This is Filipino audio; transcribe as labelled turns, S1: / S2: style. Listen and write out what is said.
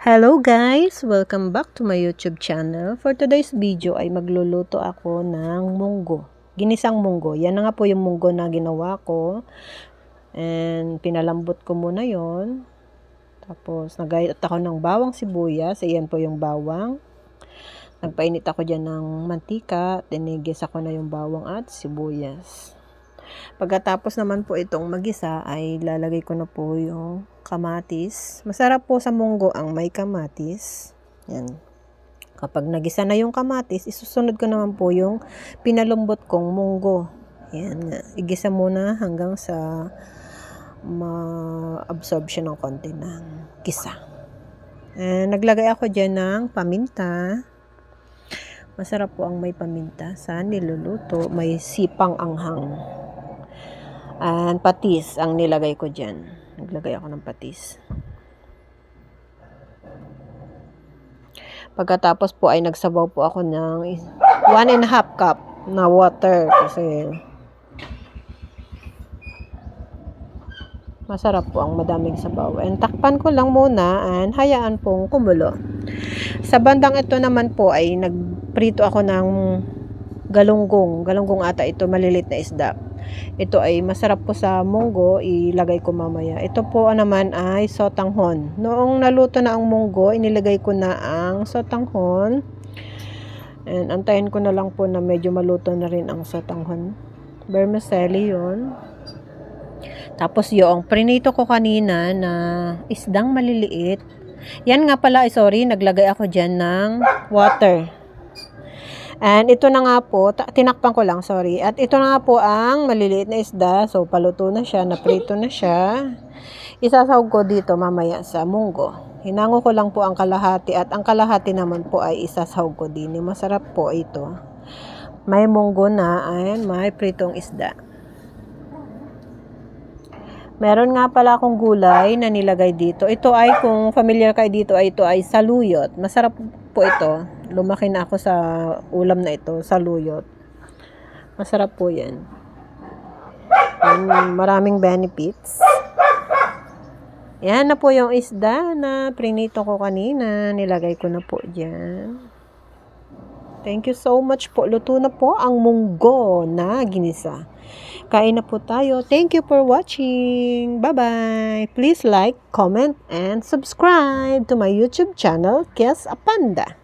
S1: Hello guys! Welcome back to my YouTube channel. For today's video ay magluluto ako ng munggo. Ginisang munggo. Yan na nga po yung munggo na ginawa ko. And pinalambot ko muna yon. Tapos nagayat ako ng bawang sibuyas. Ayan po yung bawang. Nagpainit ako dyan ng mantika. Tinigis ako na yung bawang at sibuyas. Pagkatapos naman po itong magisa ay lalagay ko na po yung kamatis. Masarap po sa munggo ang may kamatis. Yan. Kapag nagisa na yung kamatis, isusunod ko naman po yung pinalumbot kong munggo. Yan nga. Igisa muna hanggang sa ma-absorb siya ng konti ng gisa. Naglagay ako dyan ng paminta. Masarap po ang may paminta sa niluluto. May sipang anghang. And patis ang nilagay ko dyan. Naglagay ako ng patis. Pagkatapos po ay nagsabaw po ako ng 1.5 cup na water. Kasi masarap po ang madaming sabaw. And takpan ko lang muna and hayaan pong kumulo. Sa bandang ito naman po ay nagprito ako ng galunggong. Galunggong ata ito, malilit na isda. Ito ay masarap po sa munggo, ilagay ko mamaya. Ito po naman ay sotanghon. Noong naluto na ang munggo, inilagay ko na ang sotanghon. And antayin ko na lang po na medyo maluto na rin ang sotanghon. Vermicelli yun. Tapos yung prinito ko kanina na isdang maliliit. Yan nga pala, sorry, naglagay ako dyan ng water. And ito na nga po, tinakpan ko lang, sorry. At ito na nga po ang maliliit na isda. So, paluto na siya, naprito na siya. Isasahog ko dito mamaya sa munggo. Hinango ko lang po ang kalahati at ang kalahati naman po ay isasahog ko din. Masarap po ito. May munggo na and may pritong isda. Meron nga pala akong gulay na nilagay dito. Ito ay, kung familiar kayo dito, ito ay saluyot. Masarap po ito. Lumaki na ako sa ulam na ito, saluyot. Masarap po yan. Maraming benefits. Yan na po yung isda na prinito ko kanina. Nilagay ko na po dyan. Thank you so much po. Luto na po ang munggo na ginisa. Kain na po tayo. Thank you for watching. Bye-bye. Please like, comment, and subscribe to my YouTube channel, Kes Apanda.